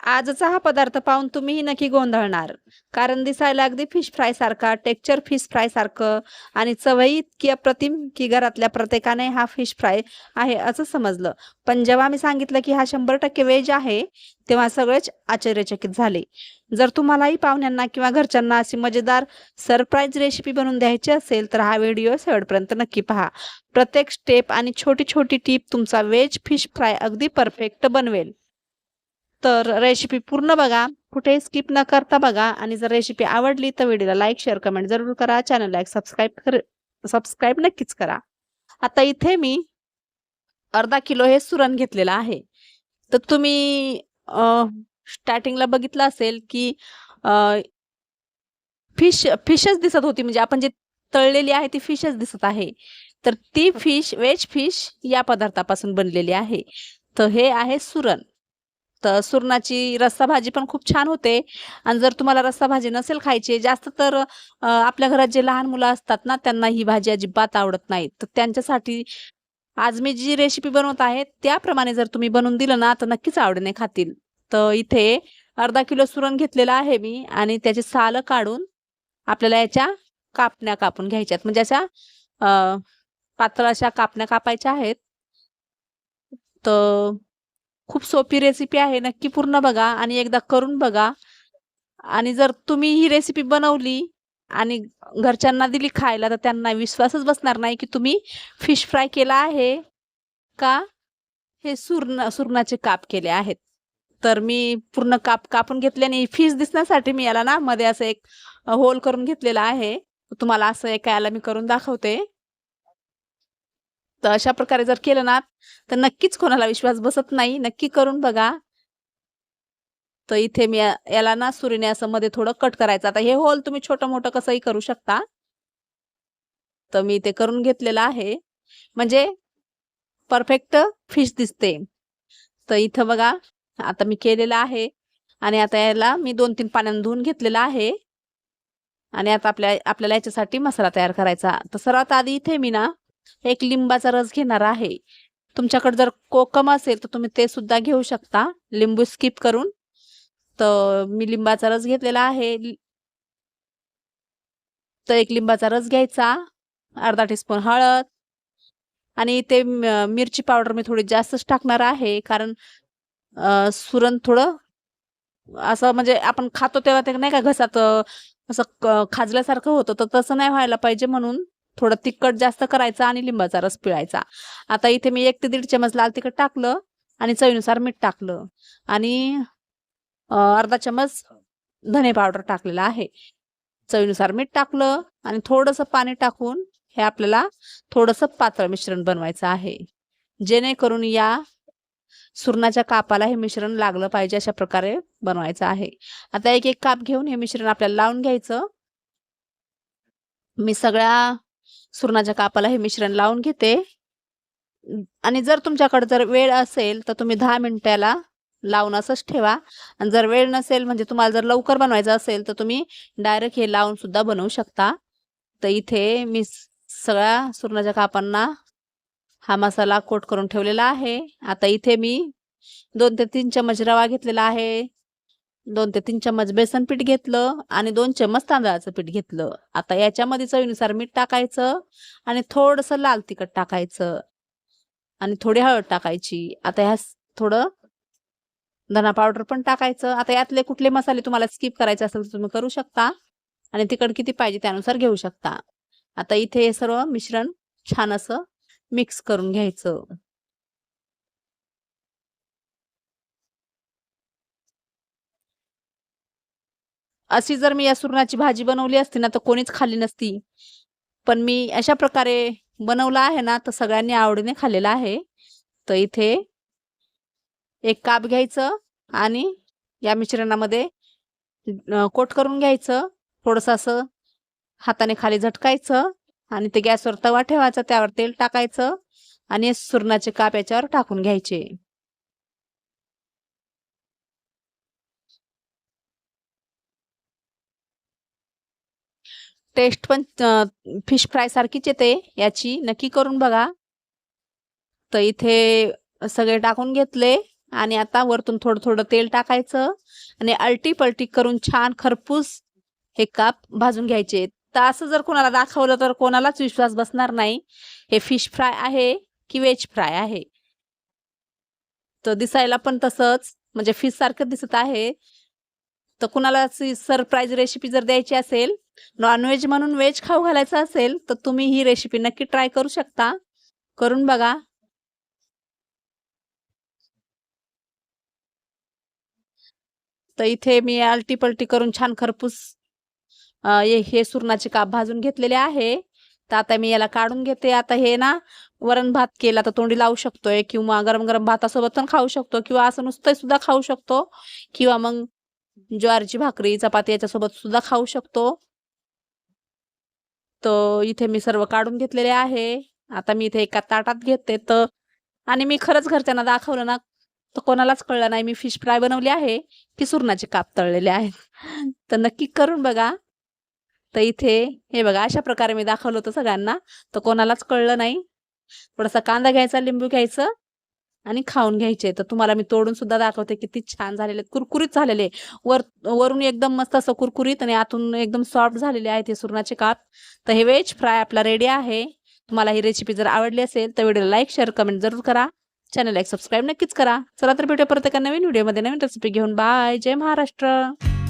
आजचा हा पदार्थ पाहून तुम्हीही नक्की गोंधळणार. कारण दिसायला अगदी फिश फ्राय सारखा, टेक्स्चर फिश फ्राय सारखं आणि चवही इतकी अप्रतिम की घरातल्या प्रत्येकाने हा फिश फ्राय आहे असं समजलं. पण जेव्हा मी सांगितलं की हा 100% व्हेज आहे, तेव्हा सगळेच आश्चर्यचकित झाले. जर तुम्हालाही पाहुण्यांना किंवा घरच्यांना अशी मजेदार सरप्राईज रेसिपी बनवून द्यायची असेल, तर हा व्हिडिओ शेवटपर्यंत नक्की पहा. प्रत्येक स्टेप आणि छोटी-छोटी टिप तुमचा व्हेज फिश फ्राय अगदी परफेक्ट बनवेल. तर रेसिपी पूर्ण बघा, कुठेही स्किप न करता बघा आणि जर रेसिपी आवडली तर व्हिडिओला लाईक, शेअर, कमेंट जरूर करा. चॅनलला एक सबस्क्राईब नक्कीच करा. आता इथे मी अर्धा किलो हे सुरण घेतलेलं आहे. तर तुम्ही स्टार्टिंगला बघितलं असेल की फिशच दिसत होती, म्हणजे आपण जे तळलेली आहे ती फिशच दिसत आहे. तर ती फिश व्हेज फिश या पदार्थापासून बनलेली आहे. तर हे आहे सुरण. तर सुरणाची रस्सा भाजी पण खूप छान होते. आणि जर तुम्हाला रस्सा भाजी नसेल खायची जास्त, तर आपल्या घरात जे लहान मुलं असतात ना, त्यांना ही भाजी अजिबात आवडत नाही. तर त्यांच्यासाठी आज मी जी रेसिपी बनवत आहे त्याप्रमाणे जर तुम्ही बनवून दिलं ना, तर नक्कीच आवडीने खातील. तर इथे अर्धा किलो सुरण घेतलेलं आहे मी आणि त्याची सालं काढून आपल्याला याच्या कापण्या कापून घ्यायच्यात. म्हणजे अशा पातळ अशा कापण्या कापायच्या आहेत. तर खूप सोपी रेसिपी आहे. नक्की पूर्ण बघा आणि एकदा करून बघा. आणि जर तुम्ही ही रेसिपी बनवली आणि घरच्यांना दिली खायला, तर त्यांना विश्वासच बसणार नाही की तुम्ही फिश फ्राय केला आहे का हे सुरणाचे काप केले आहेत. तर मी पूर्ण कापून घेतले आणि फिश दिसण्यासाठी मी याला ना मध्ये असं एक होल करून घेतलेला आहे. तुम्हाला असं एका याला मी करून दाखवते. तर अशा प्रकारे जर केलं ना, तर नक्कीच कोणाला विश्वास बसत नाही. नक्की करून बघा. तर इथे मी याला ना सुरीने असं मध्ये थोडं कट करायचं. आता हे होल तुम्ही छोटं-मोठं कसंही करू शकता. तर मी ते करून घेतलेलं आहे. म्हणजे परफेक्ट फिश दिसते. तर इथं बघा, आता मी केलेलं आहे आणि आता याला मी 2-3 पाण्याने धुवून घेतलेलं आहे. आणि आता आपल्याला याच्यासाठी मसाला तयार करायचा. तर सर्वात आधी इथे मी ना एक लिंबाचा रस घेणार आहे. तुमच्याकडे जर कोकम असेल तर तुम्ही ते सुद्धा घेऊ शकता, लिंबू स्किप करून. तर मी लिंबाचा रस घेतलेला आहे. तर एक लिंबाचा रस घ्यायचा, अर्धा टीस्पून हळद आणि ते मिरची पावडर मी थोडी जास्तच टाकणार आहे. कारण सुरण थोडं असं म्हणजे आपण खातो तेव्हा ते नाही का घसात असं खाजल्यासारखं होतं, तर तसं नाही व्हायला पाहिजे. म्हणून थोडं तिखट जास्त करायचं आणि लिंबाचा रस पिळायचा. आता इथे मी 1 ते 1.5 चमच लाल तिखट टाकलं आणि चवीनुसार मीठ टाकलं आणि अर्धा चमच धने पावडर टाकलेला आहे. चवीनुसार मीठ टाकलं आणि थोडंसं पाणी टाकून हे आपल्याला थोडंसं पातळ मिश्रण बनवायचं आहे. जेणेकरून या सुरणाच्या कापाला हे मिश्रण लागलं पाहिजे, अशा प्रकारे बनवायचं आहे. आता एक एक काप घेऊन हे मिश्रण आपल्याला लावून घ्यायचं. मी सगळ्या सुरणाच्या कापाला हे मिश्रण लावून घेते. आणि जर तुमच्याकडे जर वेळ असेल तर तुम्ही 10 मिनिटाला लावून असंच ठेवा. आणि जर वेळ नसेल, म्हणजे तुम्हाला जर लवकर बनवायचं असेल, तर तुम्ही डायरेक्ट हे लावून सुद्धा बनवू शकता. तर इथे मी सगळ्या सुरणाच्या कापांना हा मसाला कोट करून ठेवलेला आहे. आता इथे मी 2 ते 3 चमच रवा घेतलेला आहे. 2 ते 3 चमच बेसन पीठ घेतलं आणि 2 चमच तांदळाचं पीठ घेतलं. आता याच्यामध्ये चवीनुसार मीठ टाकायचं आणि थोडंसं लाल तिखट टाकायचं आणि थोडी हळद टाकायची. आता ह्या थोडं धना पावडर पण टाकायचं. आता यातले कुठले मसाले तुम्हाला स्किप करायचे असेल तर तुम्ही करू शकता आणि तिखट किती पाहिजे त्यानुसार घेऊ शकता. आता इथे हे सर्व मिश्रण छान असं मिक्स करून घ्यायचं. अशी जर मी या सुरणाची भाजी बनवली असती ना, तर कोणीच खाल्ली नसती. पण मी अशा प्रकारे बनवलं आहे ना, तर सगळ्यांनी आवडीने खाल्लेलं आहे. तर इथे एक काप घ्यायचं आणि या मिश्रणामध्ये कोट करून घ्यायचं. थोडंसं असं हाताने खाली झटकायचं आणि ते गॅसवर तवा ठेवायचा, त्यावर तेल टाकायचं आणि सुरणाचे काप याच्यावर टाकून घ्यायचे. टेस्ट पण फिश फ्राय सारखीच येते याची, नक्की करून बघा. तर इथे सगळे टाकून घेतले आणि आता वरतून थोडं थोडं तेल टाकायचं आणि अलटी पलटी करून छान खरपूस हे काप भाजून घ्यायचे. तर असं जर कोणाला दाखवलं तर कोणालाच विश्वास बसणार नाही हे फिश फ्राय आहे की व्हेज फ्राय आहे. तर दिसायला पण तसंच म्हणजे फिश सारखं दिसत आहे. तर कुणाला सरप्राईज रेसिपी जर द्यायची असेल, नॉनव्हेज म्हणून व्हेज खाऊ घालायचं असेल, तर तुम्ही ही रेसिपी नक्की ट्राय करू शकता. करून बघा. तर इथे मी अलटी-पलटी करून छान खरपूस हे सुरणाचे काप भाजून घेतलेले आहे. तर आता मी याला काढून घेते. आता हे ना वरण भात केला तर तोंडी लावू शकतोय किंवा गरम-गरम भातासोबत पण खाऊ शकतो किंवा असं नुसतं सुद्धा खाऊ शकतो किंवा मग ज्वारीची भाकरी, चपाती याच्यासोबत सुद्धा खाऊ शकतो. तर इथे मी सर्व काढून घेतलेले आहे. आता मी इथे एका ताटात घेते तर आणि मी खरंच घरच्यांना दाखवलं ना, तर कोणालाच कळलं नाही मी फिश फ्राय बनवली आहे की सुरणाचे काप तळलेले आहेत. तर नक्की करून बघा. तर इथे हे बघा अशा प्रकारे मी दाखवलं होतं सगळ्यांना, तर कोणालाच कळलं नाही. थोडासा कांदा घ्यायचा, लिंबू घ्यायचं आणि खाऊन घ्यायचे. तर तुम्हाला मी तोडून सुद्धा दाखवते किती छान झालेले, कुरकुरीत झालेले. वरून एकदम मस्त असं कुरकुरीत आणि आतून एकदम सॉफ्ट झालेले आहेत हे सुरणाचे काप. तर हे व्हेज फ्राय आपला रेडी आहे. तुम्हाला ही रेसिपी जर आवडली असेल तर व्हिडिओला लाईक, शेअर, कमेंट जरूर करा. चॅनलला एक सबस्क्राईब नक्कीच करा. चला तर भेटूया परत एका नवीन व्हिडिओमध्ये नवीन रेसिपी घेऊन. बाय. जय महाराष्ट्र.